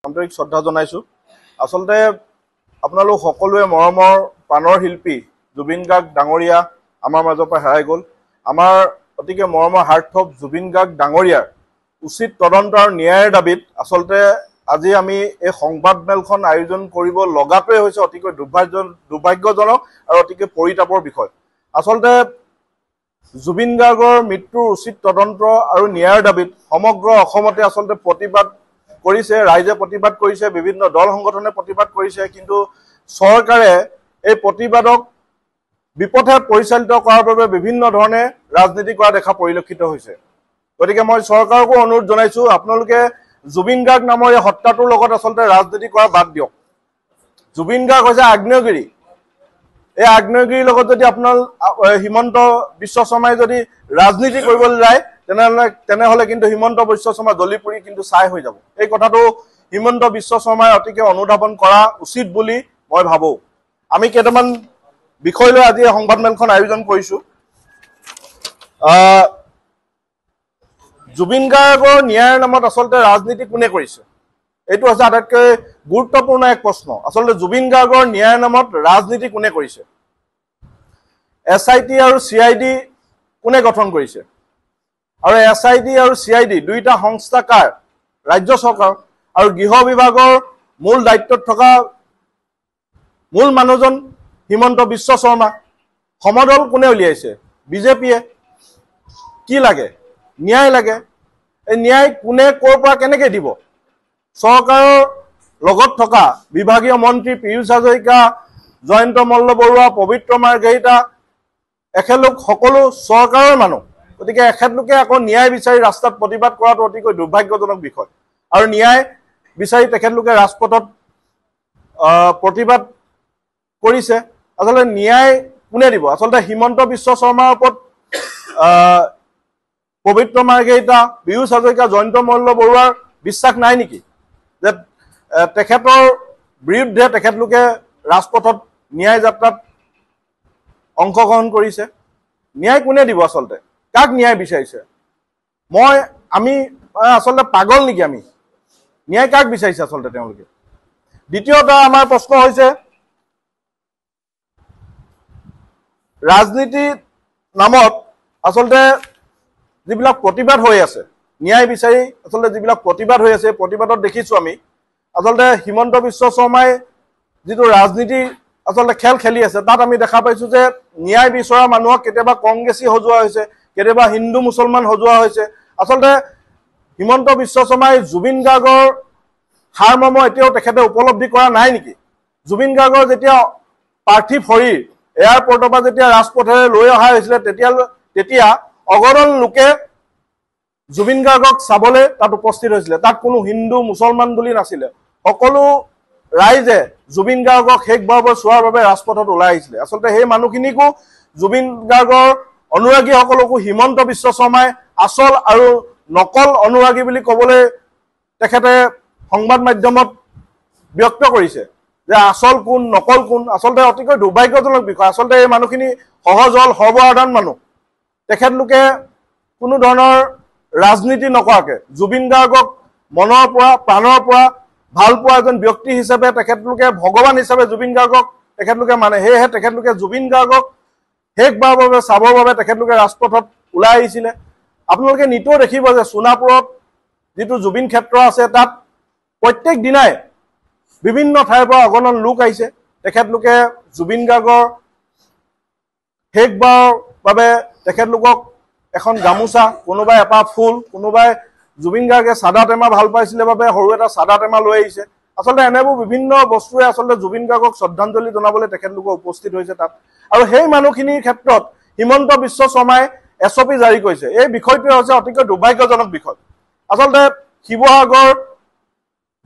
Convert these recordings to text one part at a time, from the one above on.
আন্তৰিক শ্ৰদ্ধা জনাইছো। আসলতে আপোনালোক সকলোৱে মৰমৰ প্ৰাণৰ শিল্পী জুবিন গাৰ্গ ডাঙৰীয়া আমাৰ মাজৰ পৰা হেৰাই গ'ল। আমাৰ অতিকে মৰমৰ হাৰ্থব জুবিন গাৰ্গ ডাঙৰীয়াৰ উচিত তদন্ত আৰু ন্যায়ৰ দাবীত আসলতে আজি আমি এই সংবাদমেলখন আয়োজন কৰিব লগাটোৱে হৈছে অতিকৈ দুৰ্ভাগ্যজনক আৰু অতিকে পৰিতাপৰ বিষয়। আসলতে জুবিন গাৰ্গৰ মৃত্যুৰ উচিত তদন্ত আৰু ন্যায়ৰ দাবীত সমগ্ৰ অসমতে আসলতে প্ৰতিবাদ কৰিছে, ৰাইজে প্ৰতিবাদ কৰিছে, বিভিন্ন দল সংগঠনে প্ৰতিবাদ কৰিছে, কিন্তু চৰকাৰে এই প্ৰতিবাদক বিপথে পৰিচালিত কৰাৰ বাবে বিভিন্ন ধৰণে ৰাজনীতি কৰা দেখা পৰিলক্ষিত হৈছে। গতিকে মই চৰকাৰকো অনুৰোধ জনাইছো, আপোনালোকে জুবিন গাৰ্গ নামৰ এই হত্যাটোৰ লগত আসলতে ৰাজনীতি কৰা বাদ দিয়ক। জুবিন গাৰ্গ হৈছে আগ্নেয়গিৰি। এই আগ্নেয়গিৰিৰ লগত যদি আপোনাৰ হিমন্ত বিশ্ব শৰ্মাই যদি ৰাজনীতি কৰিবলৈ যায় তেনেহলে কিন্তু হিমন্ত বিশ্ব শৰ্মা জ্বলি পুৰি কিন্তু ছাই হৈ যাব। এই কথাটো হিমন্ত বিশ্ব শৰ্মাই অতিকে অনুধাৱন কৰা উচিত বুলি মই ভাবো। আমি কেইটামান বিষয় লৈ আজি সংবাদমেলখন আয়োজন কৰিছো। জুবিন গাৰ্গৰ ন্যায়ৰ নামত আচলতে ৰাজনীতি কোনে কৰিছে, এইটো হৈছে আটাইতকৈ গুৰুত্বপূৰ্ণ এক প্ৰশ্ন। আচলতে জুবিন গাৰ্গৰ ন্যায়ৰ নামত ৰাজনীতি কোনে কৰিছে? SIT আৰু CID কোনে গঠন কৰিছে? আৰু SID আৰু CID দুইটা সংস্থা কাৰ? ৰাজ্য চৰকাৰ। আৰু গৃহ বিভাগৰ মূল দায়িত্বত থকা মূল মানুহজন হিমন্ত বিশ্ব শৰ্মা। সমদল কোনে উলিয়াইছে? বিজেপিয়ে। কি লাগে? ন্যায় লাগে। এই ন্যায় কোনে ক'ৰ পৰা কেনেকৈ দিব? চৰকাৰৰ লগত থকা বিভাগীয় মন্ত্ৰী পীয়ুষ হাজৰিকা, জয়ন্ত মল্ল বৰুৱা, পবিত্ৰ মাৰ্ঘেৰিটা এখেতলোক সকলো চৰকাৰৰ মানুহ। গতিকে এখেতলোকে আকৌ ন্যায় বিচাৰি ৰাস্তাত প্ৰতিবাদ কৰাটো অতিকৈ দুৰ্ভাগ্যজনক বিষয়। আৰু ন্যায় বিচাৰি তেখেতলোকে ৰাজপথত প্ৰতিবাদ কৰিছে। আচলতে ন্যায় কোনে দিব? আচলতে হিমন্ত বিশ্ব শৰ্মাৰ ওপৰত পবিত্ৰ মাৰ্ঘেৰিটা, পীয়ুষ হাজৰিকা, জয়ন্ত মল্ল বৰুৱাৰ বিশ্বাস নাই নেকি যে তেখেতৰ বিৰুদ্ধে তেখেতলোকে ৰাজপথত ন্যায় যাত্ৰাত অংশগ্ৰহণ কৰিছে? ন্যায় কোনে দিব? আচলতে কাক ন্যায় বিচাৰিছে? আমি আচলতে পাগল নেকি? আমি ন্যায় কাক বিচাৰিছে আচলতে তেওঁলোকে? দ্বিতীয়টা আমাৰ প্ৰশ্ন হৈছে, ৰাজনীতিৰ নামত আচলতে যিবিলাক প্ৰতিবাদ হৈ আছে, ন্যায় বিচাৰি আচলতে যিবিলাক প্ৰতিবাদ হৈ আছে, প্ৰতিবাদত দেখিছো আমি আচলতে হিমন্ত বিশ্ব শৰ্মাই যিটো ৰাজনীতি আচলতে খেল খেলি আছে, তাত আমি দেখা পাইছো যে ন্যায় বিচৰা মানুহক কেতিয়াবা কংগ্ৰেছী সজোৱা হৈছে, কেতিয়াবা হিন্দু মুছলমান সজোৱা হৈছে। আচলতে হিমন্ত বিশ্ব শৰ্মাই জুবিন গাৰ্গৰ সাৰমৰ্ম এতিয়াও তেখেতে উপলব্ধি কৰা নাই নেকি? জুবিন গাৰ্গৰ যেতিয়া পাৰ্থিৱ শৰীৰ এয়াৰপৰ্টৰ পৰা যেতিয়া ৰাজপথেৰে লৈ অহা হৈছিলে, তেতিয়া অগণন লোকে জুবিন গাৰ্গক চাবলৈ তাত উপস্থিত হৈছিলে। তাত কোনো হিন্দু মুছলমান বুলি নাছিলে। সকলো ৰাইজে জুবিন গাৰ্গক শেষবাৰৰ চোৱাৰ বাবে ৰাজপথত ওলাই আহিছিলে। আচলতে সেই মানুহখিনিকো জুবিন গাৰ্গৰ অনুৰাগীসকলকো হিমন্ত বিশ্ব শৰ্মাই আচল আৰু নকল অনুৰাগী বুলি ক'বলৈ তেখেতে সংবাদ মাধ্যমত ব্যক্ত কৰিছে যে আচল কোন নকল কোন। আচলতে অতিকৈ দুৰ্ভাগ্যজনক বিষয়। আচলতে এই মানুহখিনি সহজ সৰল সৰ্বসাধাৰণ মানুহ। তেখেতলোকে কোনো ধৰণৰ ৰাজনীতি নকৰাকে জুবিন গাৰ্গক মনৰ পৰা প্ৰাণৰ পৰা ভাল পোৱা এজন ব্যক্তি হিচাপে, তেখেতলোকে ভগৱান হিচাপে জুবিন গাৰ্গক তেখেতলোকে মানে। সেয়েহে তেখেতলোকে জুবিন গাৰ্গক শেষবাৰৰ বাবে চাবৰ বাবে তেখেতলোকে ৰাজপথত ওলাই আহিছিলে। আপোনালোকে নিতৌ দেখিব যে সোণাপুৰত যিটো জুবিন ক্ষেত্ৰ আছে, তাত প্ৰত্যেক দিনাই বিভিন্ন ঠাইৰ পৰা অগণন লোক আহিছে। তেখেতলোকে জুবিন গাৰ্গৰ শেষবাৰৰ বাবে তেখেতলোকক এখন গামোচা, কোনোবাই এপাহ ফুল, কোনোবাই জুবিন গাৰ্গে চাদা টেমা ভাল পাইছিলে বাবে সৰু এটা চাদা টেমা লৈ আহিছে। আচলতে এনেবোৰ বিভিন্ন বস্তুৱে আচলতে জুবিন গাৰ্গক শ্ৰদ্ধাঞ্জলি জনাবলৈ তেখেতলোকে উপস্থিত হৈছে তাত। আৰু সেই মানুহখিনিৰ ক্ষেত্ৰত হিমন্ত বিশ্ব শৰ্মাই SOP জাৰি কৰিছে। এই বিষয়টোৱে হৈছে অতিকৈ দুৰ্ভাগ্যজনক বিষয়। আচলতে শিৱসাগৰ,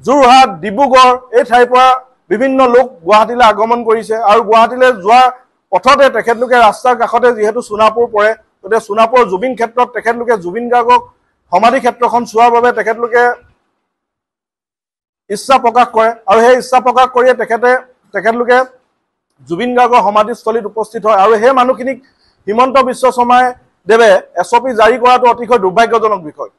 যোৰহাট, ডিব্ৰুগড় এই ঠাইৰ পৰা বিভিন্ন লোক গুৱাহাটীলৈ আগমন কৰিছে। আৰু গুৱাহাটীলৈ যোৱাৰ পথতে তেখেতলোকে ৰাস্তাৰ কাষতে যিহেতু সোণাপুৰ পৰে, গতিকে সোণাপুৰৰ জুবিন ক্ষেত্ৰত তেখেতলোকে জুবিন গাৰ্গক সমাধি ক্ষেত্ৰখন চোৱাৰ বাবে তেখেতলোকে ইচ্ছা প্ৰকাশ কৰে। আৰু সেই ইচ্ছা প্ৰকাশ কৰিয়ে তেখেতলোকে জুবিন গাৰ্গৰ সমাধিস্থলীত উপস্থিত হয়। আৰু সেই মানুহখিনিক হিমন্ত বিশ্ব শৰ্মাই দেৱে SOP জাৰি কৰাটো অতিকৈ দুৰ্ভাগ্যজনক বিষয়।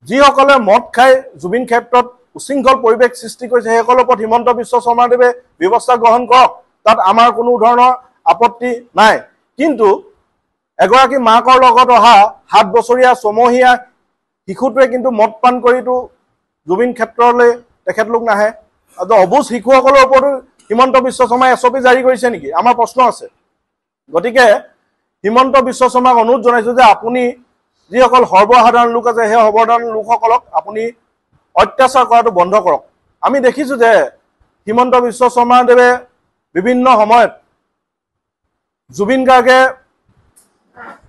যিসকলে মদ খাই জুবিন ক্ষেত্ৰত উশৃংখল পৰিৱেশ সৃষ্টি কৰিছে সেইসকলৰ ওপৰত হিমন্ত বিশ্ব শৰ্মাদেৱে ব্যৱস্থা গ্ৰহণ কৰক, তাত আমাৰ কোনো ধৰণৰ আপত্তি নাই। কিন্তু এগৰাকী মাকৰ লগত অহা 7 বছৰীয়া ছমহীয়া শিশুটোৱে কিন্তু মদ পান কৰিতো জুবিন ক্ষেত্ৰলৈ তেখেতলোক নাহে। অবুজ শিশুসকলৰ ওপৰতো হিমন্ত বিশ্ব শৰ্মাই SOP জাৰি কৰিছে নেকি, আমাৰ প্ৰশ্ন আছে। গতিকে হিমন্ত বিশ্ব শৰ্মাক অনুৰোধ জনাইছো যে আপুনি যিসকল সৰ্বসাধাৰণ লোক আছে সেই সৰ্বসাধাৰণ লোকসকলক আপুনি অত্যাচাৰ কৰাটো বন্ধ কৰক। আমি দেখিছো যে হিমন্ত বিশ্ব শৰ্মাদেৱে বিভিন্ন সময়ত জুবিন গাৰ্গে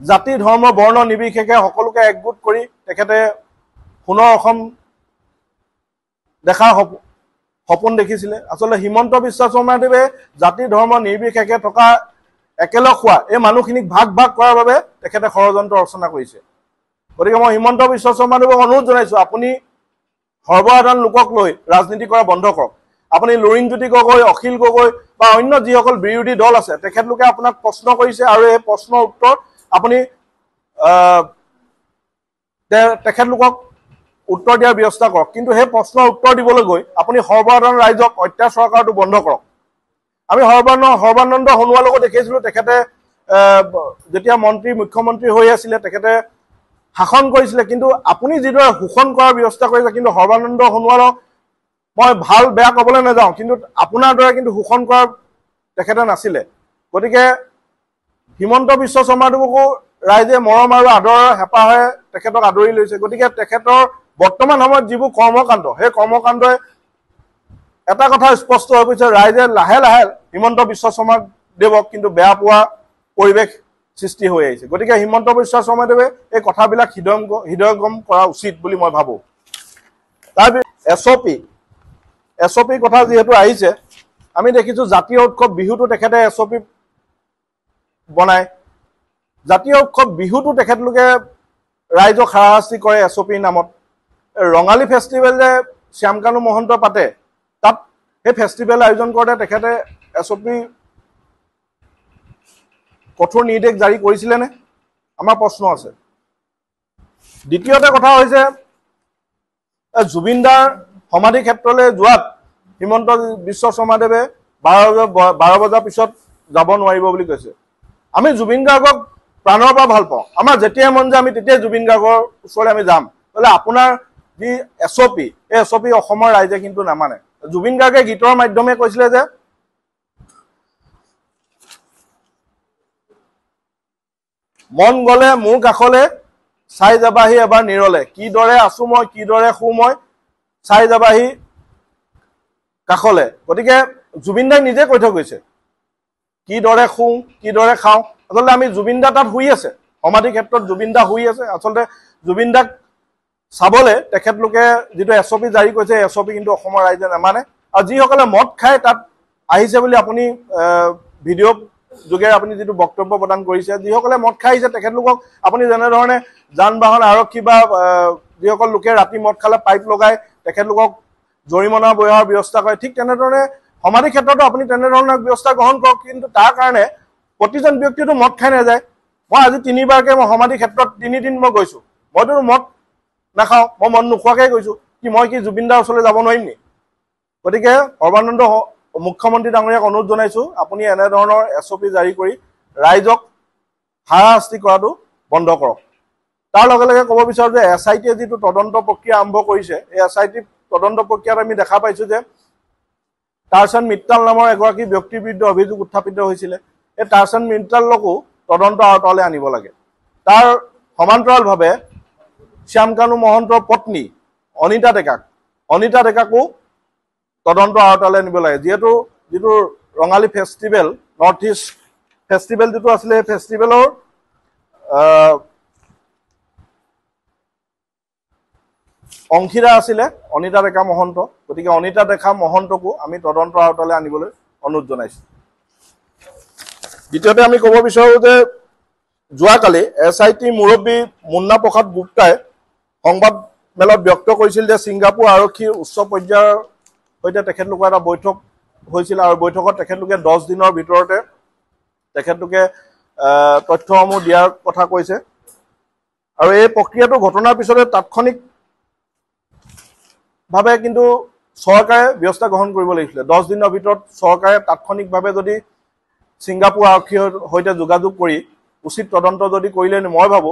জাতি ধৰ্ম বৰ্ণ নিৰ্বিশেষে সকলোকে একগোট কৰি তেখেতে পুনৰ অসম দেখাৰ সপোন দেখিছিলে। আচলতে হিমন্ত বিশ্ব শৰ্মাদেৱে জাতি ধৰ্ম নিৰ্বিশেষে থকা একেলগ হোৱা এই মানুহখিনিক ভাগ ভাগ কৰাৰ বাবে তেখেতে ষড়যন্ত্ৰ ৰচনা কৰিছে। গতিকে মই হিমন্ত বিশ্ব শৰ্মাদেৱক অনুৰোধ জনাইছো আপুনি সৰ্বসাধাৰণ লোকক লৈ ৰাজনীতি কৰা বন্ধ কৰক। আপুনি লুৰিণজ্যোতি গগৈ, অখিল গগৈ বা অন্য যিসকল বিৰোধী দল আছে তেখেতলোকে আপোনাক প্ৰশ্ন কৰিছে আৰু এই প্ৰশ্নৰ উত্তৰ আপুনি তেখেতলোকক উত্তৰ দিয়াৰ ব্যৱস্থা কৰক। কিন্তু সেই প্ৰশ্নৰ উত্তৰ দিবলৈ গৈ আপুনি সৰ্বসাধাৰণ ৰাইজক অত্যাচাৰ কৰাটো বন্ধ কৰক। আমি সৰ্বানন্দ সোণোৱালকো দেখিছিলো, তেখেতে যেতিয়া মুখ্যমন্ত্ৰী হৈ আছিলে তেখেতে শাসন কৰিছিলে, কিন্তু আপুনি যিদৰে শোষণ কৰাৰ ব্যৱস্থা কৰিছে, কিন্তু সৰ্বানন্দ সোণোৱালক মই ভাল বেয়া ক'বলৈ নাযাওঁ, কিন্তু আপোনাৰ দৰে কিন্তু শোষণ কৰাৰ তেখেতে নাছিলে। গতিকে হিমন্ত বিশ্ব শৰ্মাদেৱকো ৰাইজে মৰম আৰু আদৰৰ হেঁপাহেৰে তেখেতক আদৰি লৈছে। গতিকে তেখেতৰ বৰ্তমান সময়ত যিবোৰ কৰ্মকাণ্ড সেই কৰ্মকাণ্ডই এটা কথা স্পষ্ট হৈ পৰিছে, ৰাইজে লাহে লাহে হিমন্ত বিশ্ব শৰ্মাদেৱক কিন্তু বেয়া পোৱা পৰিৱেশ সৃষ্টি হৈ আহিছে। গতিকে হিমন্ত বিশ্ব শৰ্মাদেৱে এই কথাবিলাক হৃদয়ঙ্গম কৰা উচিত বুলি মই ভাবোঁ। তাৰপিছত SOP কথা যিহেতু আহিছে, আমি দেখিছোঁ জাতীয় উৎসৱ বিহুটো তেখেতে SOP বনায়। জাতীয় উৎসৱ বিহুটো তেখেতলোকে ৰাইজক হাৰাশাস্তি কৰে SOP নামত। ৰঙালী ফেষ্টিভেল যে শ্যামকানু মহন্ত পাতে, তাত সেই ফেষ্টিভেল আয়োজন কৰোঁতে তেখেতে SOP কঠোৰ নিৰ্দেশ জাৰি কৰিছিলেনে, আমাৰ প্ৰশ্ন আছে। দ্বিতীয়তে কথা হৈছে জুবিন দাৰ সমাধি ক্ষেত্ৰলৈ যোৱাত হিমন্ত বিশ্ব শৰ্মাদেৱে 12 বজাৰ পিছত যাব নোৱাৰিব বুলি কৈছে। আমি জুবিন গাৰ্গক প্ৰাণৰ পৰা ভাল পাওঁ, আমাৰ যেতিয়াই মন যায় আমি তেতিয়াই জুবিন গাৰ্গৰ ওচৰলৈ আমি যাম। বোলে আপোনাৰ যি SOP এই SOP অসমৰ ৰাইজে কিন্তু নামানে। জুবিন গাৰ্গে গীতৰ মাধ্যমে কৈছিলে যে মন গ'লে মোৰ কাষলে চাই যাবাহি এবাৰ নিৰলে, কিদৰে আছো মই কিদৰে শু মই চাই যাবাহি কাষলে। গতিকে জুবিন দাই নিজে কৈ থৈ গৈছে কিদৰে শুওঁ কিদৰে খাওঁ। আচলতে আমি জুবিন দা তাত শুই আছে, সমাধি ক্ষেত্ৰত জুবিন দা শুই আছে। আচলতে জুবিন দাক চাবলৈ তেখেতলোকে যিটো SOP জাৰি কৰিছে এই SOP কিন্তু অসমৰ ৰাইজে নামানে। আৰু যিসকলে মদ খাই তাত আহিছে বুলি আপুনি ভিডিঅ' যোগেৰে আপুনি যিটো বক্তব্য প্ৰদান কৰিছে, যিসকলে মদ খাই আহিছে তেখেতলোকক আপুনি যেনেধৰণে যান বাহন আৰক্ষী বা যিসকল লোকে ৰাতি মদ খালে পাইপ লগাই তেখেতলোকক জৰিমনা বঢ়োৱাৰ ব্যৱস্থা কৰে, ঠিক তেনেধৰণে সমাধি ক্ষেত্ৰতো আপুনি তেনেধৰণৰ ব্যৱস্থা গ্ৰহণ কৰক। কিন্তু তাৰ কাৰণে প্ৰতিজন ব্যক্তিটো মদ খাই নাযায়। মই আজি 3বাৰকৈ মই সমাধি ক্ষেত্ৰত 3 দিন মই গৈছোঁ, মইতো মদ নাখাওঁ, মই মদ নোখোৱাকৈ গৈছোঁ। মই কি জুবিন দাৰ ওচৰলৈ যাব নোৱাৰিম নি? গতিকে সৰ্বানন্দ মুখ্যমন্ত্ৰী ডাঙৰীয়াক অনুৰোধ জনাইছোঁ আপুনি এনেধৰণৰ SOP জাৰি কৰি ৰাইজক হাৰাশাস্তি কৰাটো বন্ধ কৰক। তাৰ লগে লগে ক'ব বিচাৰোঁ যে SITয়ে যিটো তদন্ত প্ৰক্ৰিয়া আৰম্ভ কৰিছে, এই SIT তদন্ত প্ৰক্ৰিয়াত আমি দেখা পাইছোঁ যে টাৰ্চন মিট্টাল নামৰ এগৰাকী ব্যক্তিৰ বিৰুদ্ধে অভিযোগ উত্থাপিত হৈছিলে। এই টাৰ্চন মিট্টালকো তদন্ত আওতালৈ আনিব লাগে। তাৰ সমান্তৰালভাৱে শ্যামকানু মহন্তৰ পত্নী অনিতা ডেকাকো তদন্ত আওতালৈ আনিব লাগে। যিটো Rongali festival, north east festival যিটো আছিলে সেই ফেষ্টিভেলৰ অংশীদাৰ আছিলে অনিতা ডেকা মহন্ত। গতিকে অনিতা ডেকা মহন্তকো আমি তদন্ত আওতালৈ আনিবলৈ অনুৰোধ জনাইছোঁ। দ্বিতীয়তে আমি ক'ব বিচাৰোঁ যে যোৱাকালি SIT মুৰব্বী মুন্না প্ৰসাদ গুপ্তাই সংবাদ মেলত ব্যক্ত কৰিছিল যে ছিংগাপুৰ আৰক্ষীৰ উচ্চ পৰ্যায়ৰ সৈতে তেখেতলোকৰ এটা বৈঠক হৈছিল আৰু বৈঠকত তেখেতলোকে 10 দিনৰ ভিতৰতে তেখেতলোকে তথ্যসমূহ দিয়াৰ কথা কৈছে। আৰু এই প্ৰক্ৰিয়াটো ঘটনাৰ পিছতে তাৎক্ষণিক ভাৱে কিন্তু চৰকাৰে ব্যৱস্থা গ্ৰহণ কৰিব লাগিছিলে 10 দিনৰ ভিতৰত চৰকাৰে তাৎক্ষণিকভাৱে যদি ছিংগাপুৰ আৰক্ষীৰ সৈতে যোগাযোগ কৰি উচিত তদন্ত যদি কৰিলে মই ভাবো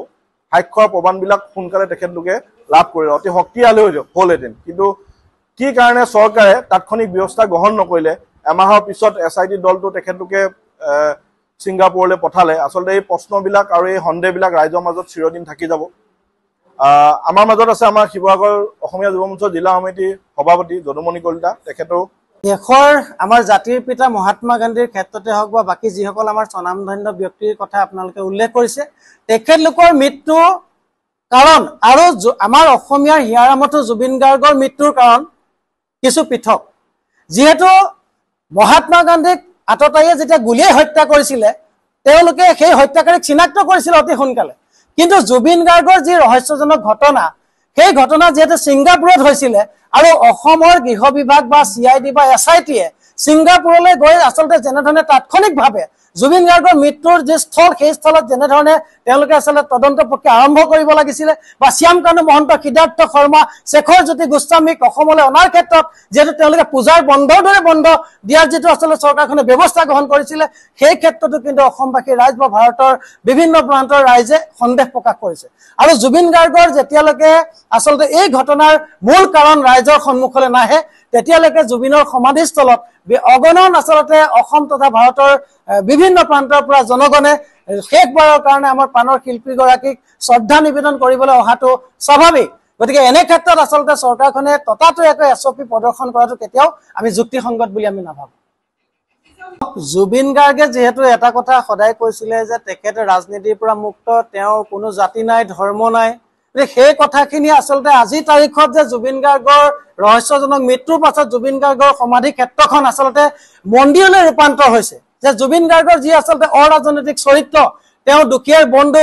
সাক্ষ্যৰ প্ৰমাণবিলাক সোনকালে তেখেতলোকে লাভ কৰিলে অতি শক্তিশালী হ'লহেঁতেন কিন্তু কি কাৰণে চৰকাৰে তাৎক্ষণিক ব্যৱস্থা গ্ৰহণ নকৰিলে এমাহৰ পিছত SIT দলটো তেখেতলোকে ছিংগাপুৰলৈ পঠালে আচলতে এই প্ৰশ্নবিলাক আৰু এই সন্দেহবিলাক ৰাইজৰ মাজত চিৰদিন থাকি যাব আমাৰ মাজত আছে আমাৰ শিৱসাগৰ অসমীয়া যুৱ মঞ্চৰ জিলা সমিতিৰ সভাপতি যদুমণি কলিতা তেখেতও দেশৰ আমাৰ জাতিৰ পিতা মহাত্মা গান্ধীৰ ক্ষেত্ৰতে হওক বা বাকি যিসকল আমাৰ স্বনামধন্য ব্যক্তিৰ কথা আপোনালোকে উল্লেখ কৰিছে তেখেতলোকৰ মৃত্যু কাৰণ আৰু আমাৰ অসমীয়াৰ হিয়াৰামঠু জুবিন গাৰ্গৰ মৃত্যুৰ কাৰণ কিছু পৃথক যিহেতু মহাত্মা গান্ধীক আততায়ীয়ে যেতিয়া গুলীয়াই হত্যা কৰিছিলে তেওঁলোকে সেই হত্যাকাৰীক চিনাক্ত কৰিছিল অতি সোনকালে কিন্তু জুবিন গাৰ্গৰ যি ৰহস্যজনক ঘটনা সেই ঘটনা যেহেতু ছিংগাপুৰত হৈছিলে আৰু অসমৰ গৃহ বিভাগ বা CID বা SITয়ে ছিংগাপুৰলৈ গৈ আচলতে যেনেধৰণে তাৎক্ষণিকভাৱে জুবিন গাৰ্গৰ মৃত্যুৰ যে স্থল সেই স্থলত যেনেধৰণে তেওঁলোকে আচলতে তদন্ত প্ৰক্ৰিয়া আৰম্ভ কৰিব লাগিছিলে বা শ্যামকানু মহন্ত সিদ্ধাৰ্থ শৰ্মা শেখৰ জ্যোতি গোস্বামীক অসমলৈ অনাৰ ক্ষেত্ৰত যেহেতু তেওঁলোকে পূজাৰ বন্ধৰ দৰে বন্ধ দিয়াৰ যিটো আচলতে চৰকাৰখনে ব্যৱস্থা গ্ৰহণ কৰিছিলে সেই ক্ষেত্ৰতো কিন্তু অসমবাসী ৰাইজ বা ভাৰতৰ বিভিন্ন প্ৰান্তৰ ৰাইজে সন্দেহ প্ৰকাশ কৰিছে আৰু জুবিন গাৰ্গৰ যেতিয়ালৈকে আচলতে এই ঘটনাৰ মূল কাৰণ ৰাইজৰ সন্মুখলৈ নাহে তেতিয়ালৈকে জুবিনৰ সমাধিস্থলত অগণন আচলতে অসম তথা ভাৰতৰ বিভিন্ন প্ৰান্তৰ পৰা জনগণে শেষবাৰৰ কাৰণে আমাৰ প্ৰাণৰ শিল্পীগৰাকীক শ্ৰদ্ধা নিবেদন কৰিবলৈ অহাটো স্বাভাৱিক গতিকে এনে ক্ষেত্ৰত আচলতে চৰকাৰখনে ততাতৈয়াকৈ SOP প্ৰদৰ্শন কৰাটো কেতিয়াও আমি যুক্তিসংগত বুলি আমি নাভাবো জুবিন গাৰ্গে যেহেতু এটা কথা সদায় কৈছিলে যে তেখেতে ৰাজনীতিৰ পৰা মুক্ত তেওঁৰ কোনো জাতি নাই ধৰ্ম নাই সেই কথাখিনি আচলতে আজি তাৰিখত যে জুবিন গাৰ্গৰ ৰহস্যজনক মৃত্যুৰ পাছত জুবিন গাৰ্গৰ সমাধি ক্ষেত্ৰখন আচলতে মন্দিৰলৈ ৰূপান্তৰ হৈছে যে জুবিন গাৰ্গৰ যি আচলতে অৰাজনৈতিক চৰিত্ৰ তেওঁ দুখীয়াৰ বন্ধু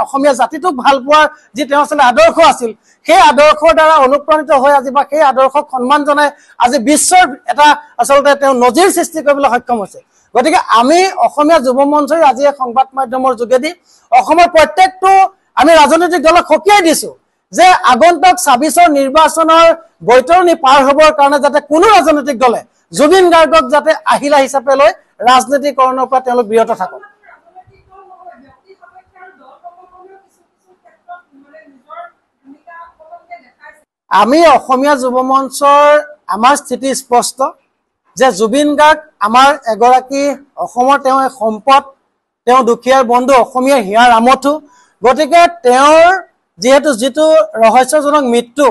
অসমীয়া জাতিটোক ভাল পোৱাৰ যি তেওঁ আচলতে আদৰ্শ আছিল সেই আদৰ্শৰ দ্বাৰা অনুপ্ৰাণিত হৈ আজি বা সেই আদৰ্শক সন্মান জনাই আজি বিশ্বৰ এটা আচলতে তেওঁ নজিৰ সৃষ্টি কৰিবলৈ সক্ষম হৈছে গতিকে আমি অসমীয়া যুৱ মঞ্চই আজি এই সংবাদ মাধ্যমৰ যোগেদি অসমৰ প্ৰত্যেকটো আমি ৰাজনৈতিক দলক সকীয়াই দিছো যে আগন্তুক ২৬ৰ নিৰ্বাচনৰ বৈতৰণি পাৰ হ'বৰ কাৰণে যাতে কোনো ৰাজনৈতিক দলে জুবিন গাৰ্গক যাতে আহিলা হিচাপে লৈ ৰাজনীতিকৰণৰ পৰা তেওঁলোক বিৰত থাকক আমি অসমীয়া যুৱ মঞ্চৰ আমাৰ স্থিতি স্পষ্ট যে জুবিন গাৰ্গ আমাৰ এগৰাকী অসমৰ তেওঁ এক সম্পদ তেওঁ দুখীয়াৰ বন্ধু অসমীয়া হিয়াৰ আমঠু গতিকে তেওঁৰ যেহেতু যিটো ৰহস্যজনক মৃত্যু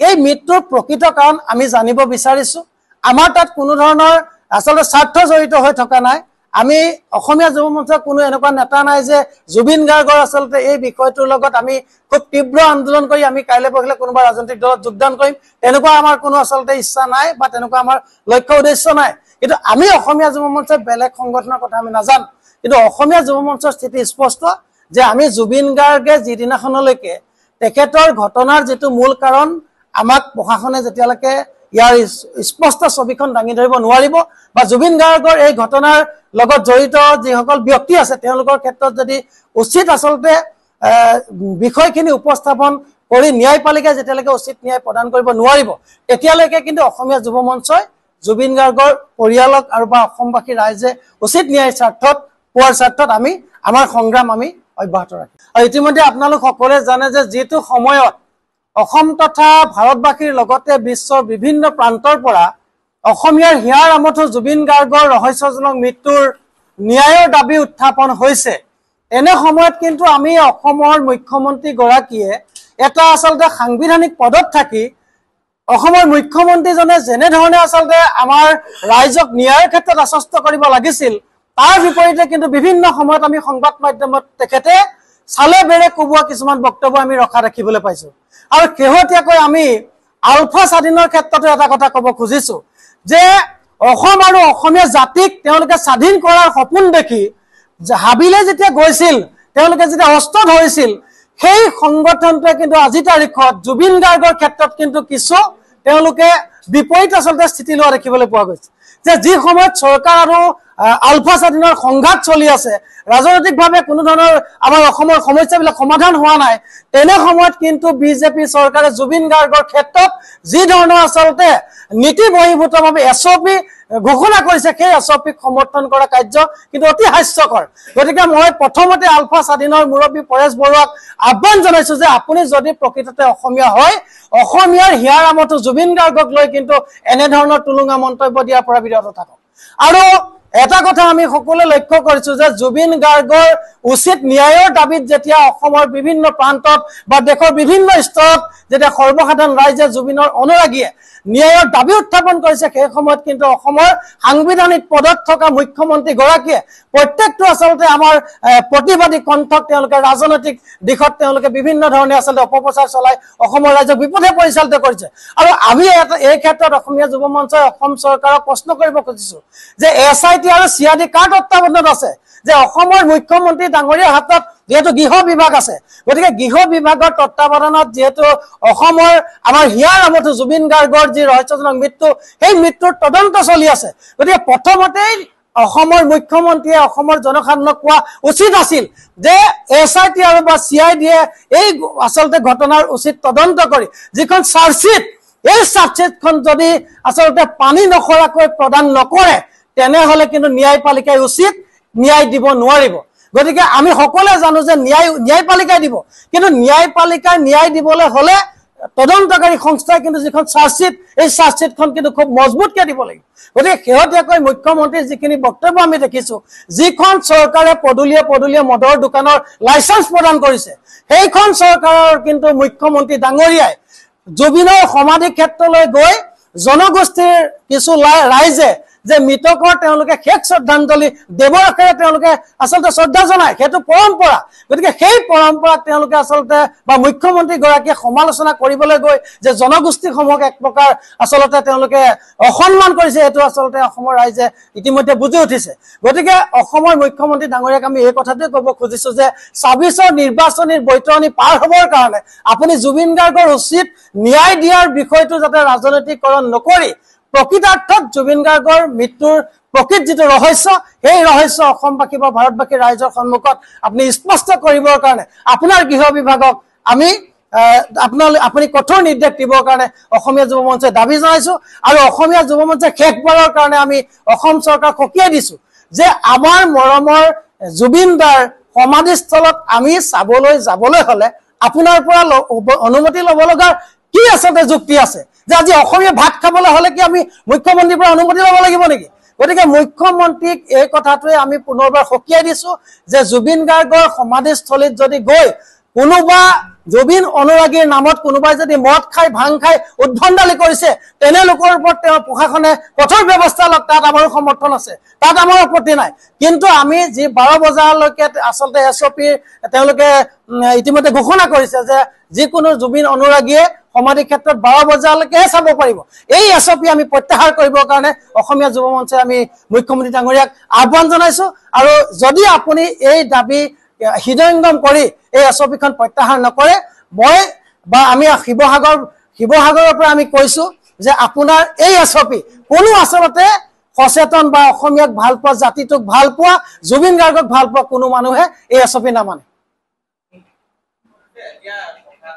এই মৃত্যুৰ প্ৰকৃত কাৰণ আমি জানিব বিচাৰিছো আমাৰ তাত কোনো ধৰণৰ আচলতে স্বাৰ্থ জড়িত হৈ থকা নাই আমি অসমীয়া যুৱ মঞ্চৰ কোনো এনেকুৱা নেতা নাই যে জুবিন গাৰ্গৰ আচলতে এই বিষয়টোৰ লগত আমি খুব তীব্ৰ আন্দোলন কৰি আমি কাইলৈ পৰহিলৈ কোনোবা ৰাজনৈতিক দলত যোগদান কৰিম তেনেকুৱা আমাৰ কোনো আচলতে ইচ্ছা নাই বা তেনেকুৱা আমাৰ লক্ষ্য উদ্দেশ্য নাই কিন্তু আমি অসমীয়া যুৱ মঞ্চৰ বেলেগ সংগঠনৰ কথা আমি নাজানো কিন্তু অসমীয়া যুৱ মঞ্চৰ স্থিতি স্পষ্ট যে আমি জুবিন গাৰ্গে যিদিনাখনলৈকে তেখেতৰ ঘটনাৰ যেটো মূল কাৰণ আমাক প্ৰশাসনে যেতিয়ালৈকে ইয়াৰ স্পষ্ট ছবিখন দাঙি ধৰিব নোৱাৰিব বা জুবিন গাৰ্গৰ এই ঘটনাৰ লগত জড়িত যিসকল ব্যক্তি আছে তেওঁলোকৰ ক্ষেত্ৰত যদি উচিত আচলতে বিষয়খিনি উপস্থাপন কৰি ন্যায়পালিকাই যেতিয়ালৈকে উচিত ন্যায় প্ৰদান কৰিব নোৱাৰিব তেতিয়ালৈকে কিন্তু অসমীয়া যুৱ মঞ্চই জুবিন গাৰ্গৰ পৰিয়ালক আৰু বা অসমবাসী ৰাইজে উচিত ন্যায়ৰ স্বাৰ্থত পোৱাৰ স্বাৰ্থত আমি আমাৰ সংগ্ৰাম আমি অব্যাহত ৰাখিম আৰু ইতিমধ্যে আপোনালোক সকলোৱে জানে যে যেটো সময়ত অসম তথা ভাৰতবাসীৰ লগতে বিশ্বৰ বিভিন্ন প্ৰান্তৰ পৰা অসমীয়াৰ হিয়াৰ আমঠু জুবিন গাৰ্গৰ ৰহস্যজনক মৃত্যুৰ ন্যায়ৰ দাবী উত্থাপন হৈছে এনে সময়ত কিন্তু আমি অসমৰ মুখ্যমন্ত্ৰী গৰাকীয়ে এটা আচলতে সাংবিধানিক পদত থাকি অসমৰ মুখ্যমন্ত্ৰীজনে যেনে ধৰণে আচলতে আমাৰ ৰাইজক ন্যায়ৰ ক্ষেত্ৰত আশ্বস্ত কৰিব লাগিছিল তাৰ বিপৰীতে কিন্তু বিভিন্ন সময়ত আমি সংবাদ মাধ্যমত তেখেতে চালে বেৰে কোবোৱা কিছুমান বক্তব্য আমি ৰখা দেখিবলৈ পাইছো আৰু কেহতীয়াকৈ আমি আলফা স্বাধীনৰ ক্ষেত্ৰতে এটা কথা ক'ব খুজিছো যে অসম আৰু অসমীয়া জাতিক তেওঁলোকে স্বাধীন কৰাৰ সপোন দেখি হাবিলে যেতিয়া গৈছিল তেওঁলোকে যেতিয়া অস্ত্ৰ ধৰিছিল সেই সংগঠনটোৱে কিন্তু আজি তাৰিখত জুবিন গাৰ্গৰ ক্ষেত্ৰত কিন্তু কিছু তেওঁলোকে বিপৰীত আচলতে স্থিতি লোৱা দেখিবলৈ পোৱা গৈছে যে যি সময়ত চৰকাৰ আৰু আলফা স্বাধীনৰ সংঘাত চলি আছে ৰাজনৈতিকভাৱে কোনো ধৰণৰ আমাৰ অসমৰ সমস্যাবিলাক সমাধান হোৱা নাই তেনে সময়ত কিন্তু বিজেপি চৰকাৰে জুবিন গাৰ্গৰ ক্ষেত্ৰত যি ধৰণৰ আচলতে নীতি বহিৰ্ভূতভাৱে এছঅপি ঘোষণা কৰিছে সেই এছঅপিক সমৰ্থন কৰা কাৰ্য কিন্তু অতি হাস্যকৰ গতিকে মই প্ৰথমতে আলফা স্বাধীনৰ মুৰব্বী পৰেশ বৰুৱাক আহ্বান জনাইছো যে আপুনি যদি প্ৰকৃততে অসমীয়া হয় অসমীয়াৰ হিয়াৰ আমতো জুবিন গাৰ্গক লৈ কিন্তু এনে ধৰণৰ তুলুঙা মন্তব্য দিয়াৰ পৰা বিৰত থাকক আৰু এটা কথা আমি সকলোৱে লক্ষ্য কৰিছো যে জুবিন গাৰ্গৰ উচিত ন্যায়ৰ দাবীত যেতিয়া অসমৰ বিভিন্ন প্ৰান্তত বা দেশৰ বিভিন্ন স্তৰত যেতিয়া সৰ্বসাধাৰণ ৰাইজে জুবিনৰ অনুৰাগীয়ে ন্যায়ৰ দাবী উত্থাপন কৰিছে সেই সময়ত কিন্তু অসমৰ সাংবিধানিক পদত থকা মুখ্যমন্ত্ৰী গৰাকীয়ে প্ৰত্যেকটো আচলতে আমাৰ প্ৰতিবাদী কণ্ঠক তেওঁলোকে ৰাজনৈতিক দিশত তেওঁলোকে বিভিন্ন ধৰণে আচলতে অপপ্ৰচাৰ চলাই অসমৰ ৰাইজক বিপথে পৰিচালিত কৰিছে আৰু আমি এই ক্ষেত্ৰত অসমীয়া যুৱ মঞ্চই অসম চৰকাৰক প্ৰশ্ন কৰিব খুজিছো যে SIT আৰু CID কাৰ তত্ত্বাৱধানত আছে যে অসমৰ মুখ্যমন্ত্ৰী ডাঙৰীয়াৰ হাতত যেহেতু গৃহ বিভাগ আছে গতিকে গৃহ বিভাগৰ তত্ত্বাৱধানত যেহেতু অসমৰ আমাৰ হিয়াৰ আমতো জুবিন গাৰ্গৰ যি ৰহস্যজনক মৃত্যু সেই মৃত্যুৰ তদন্ত চলি আছে গতিকে প্ৰথমতেই অসমৰ মুখ্যমন্ত্ৰীয়ে অসমৰ জনসাধাৰণক কোৱা উচিত আছিল যে SIT আৰু বা CID এই আচলতে ঘটনাৰ উচিত তদন্ত কৰি যিখন চাৰ্জশ্বিট এই চাৰ্জশ্বিটখন যদি আচলতে পানী নখৰাকৈ প্ৰদান নকৰে তেনেহলে কিন্তু ন্যায়পালিকাই উচিত ন্যায় দিব নোৱাৰিব গতিকে আমি সকলোৱে জানো যে ন্যায়পালিকাই দিব কিন্তু ন্যায়পালিকাই ন্যায় দিবলৈ হলে তদন্তকাৰী সংস্থাই কিন্তু যিখন চাৰ্জশ্বিট এই চাৰ্জশ্বিটখন কিন্তু খুব মজবুতকৈ দিব লাগিব গতিকে শেহতীয়াকৈ মুখ্যমন্ত্ৰীৰ যিখিনি বক্তব্য আমি দেখিছো যিখন চৰকাৰে পদূলিয়ে মদৰ দোকানৰ লাইচেন্স প্ৰদান কৰিছে সেইখন চৰকাৰৰ কিন্তু মুখ্যমন্ত্ৰী ডাঙৰীয়াই জুবিনৰ সমাধি ক্ষেত্ৰলৈ গৈ জনগোষ্ঠীৰ কিছু ৰাইজে যে মৃতকৰ তেওঁলোকে শেষ শ্ৰদ্ধাঞ্জলি দেৱৰ আখেৰে তেওঁলোকে আচলতে শ্ৰদ্ধা জনায় সেইটো পৰম্পৰা গতিকে সেই পৰম্পৰাক তেওঁলোকে আচলতে বা মুখ্যমন্ত্ৰী গৰাকীয়ে সমালোচনা কৰিবলৈ গৈ যে জনগোষ্ঠীসমূহক এক প্ৰকাৰ আচলতে তেওঁলোকে অসন্মান কৰিছে এইটো আচলতে অসমৰ ৰাইজে ইতিমধ্যে বুজি উঠিছে গতিকে অসমৰ মুখ্যমন্ত্ৰী ডাঙৰীয়াক আমি এই কথাটোৱে ক'ব খুজিছো যে ২৬ৰ নিৰ্বাচনীৰ বৈতৰণি পাৰ হ'বৰ কাৰণে আপুনি জুবিন গাৰ্গৰ উচিত ন্যায় দিয়াৰ বিষয়টো যাতে ৰাজনৈতিকৰণ নকৰি প্ৰকৃতাৰ্থত জুবিন গাৰ্গৰ মৃত্যুৰ প্ৰকৃত যিটো ৰহস্য সেই ৰহস্য অসমবাসী বা ভাৰতবাসী ৰাইজৰ সন্মুখত আপুনি স্পষ্ট কৰিবৰ কাৰণে আপোনাৰ গৃহ বিভাগক আমি আপুনি কঠোৰ নিৰ্দেশ দিবৰ কাৰণে অসমীয়া যুৱ মঞ্চই দাবী জনাইছো আৰু অসমীয়া যুৱ মঞ্চে শেষবাৰৰ কাৰণে আমি অসম চৰকাৰক সকীয়াই দিছো যে আমাৰ মৰমৰ জুবিন দাৰ সমাধিস্থলত আমি চাবলৈ যাবলৈ হলে আপোনাৰ পৰা অনুমতি ল'ব লগা কি আচলতে যুক্তি আছে যে আজি অসমীয়া ভাত খাবলৈ হলে কি আমি মুখ্যমন্ত্ৰীৰ পৰা অনুমতি ল'ব লাগিব নেকি গতিকে মুখ্যমন্ত্ৰীক এই কথাটোৱে আমি পুনৰবাৰ সকীয়াই দিছো যে জুবিন গাৰ্গৰ সমাধিস্থলীত যদি গৈ কোনোবা জুবিন অনুৰাগীৰ নামত কোনোবাই যদি মদ খাই ভাং খাই উদ্ভণ্ডালি কৰিছে তেনে লোকৰ ওপৰত তেওঁ প্ৰশাসনে কঠোৰ ব্যৱস্থা লওক তাত আমাৰ সমৰ্থন আছে তাত আমাৰ আপত্তি নাই কিন্তু আমি যি 12 বজালৈকে আচলতে SOP তেওঁলোকে ইতিমধ্যে ঘোষণা কৰিছে যে যিকোনো জুবিন অনুৰাগীয়ে সমাধি ক্ষেত্ৰত 12 বজালৈকে চাব পাৰিব এই SOP আমি প্ৰত্যাহাৰ কৰিবৰ কাৰণে অসমীয়া যুৱ মঞ্চে আমি মুখ্যমন্ত্ৰী ডাঙৰীয়াক আহ্বান জনাইছো আৰু যদি আপুনি এই দাবী হৃদয়ংগম কৰি এই SOPখন প্ৰত্যাহাৰ নকৰে মই বা আমি শিৱসাগৰৰ পৰা আমি কৈছো যে আপোনাৰ এই SOP কোনো আচলতে সচেতন বা অসমীয়াক ভাল পোৱা জাতিটোক ভাল পোৱা জুবিন গাৰ্গক ভাল পোৱা কোনো মানুহে এই SOP নামানে